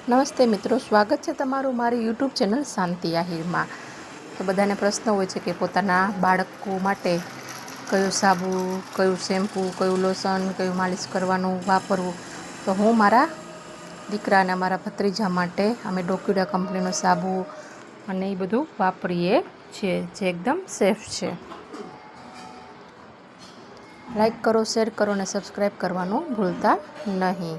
નમસ્તે મિત્રો, સ્વાગત છે તમારું મારી યુટ્યુબ ચેનલ શાંતિ આહિરમાં। તો બધાને પ્રશ્ન હોય છે કે પોતાના બાળકો માટે કયું સાબુ, કયું શેમ્પૂ, કયું લોશન, કયું માલિશ કરવાનું વાપરવું। તો હું મારા દીકરા અને મારા ભત્રીજા માટે અમે ડોક્યુડા કંપનીનો સાબુ અને એ બધું વાપરીએ છીએ, જે એકદમ સેફ છે। લાઈક કરો, શેર કરો અને સબસ્ક્રાઈબ કરવાનું ભૂલતા નહીં।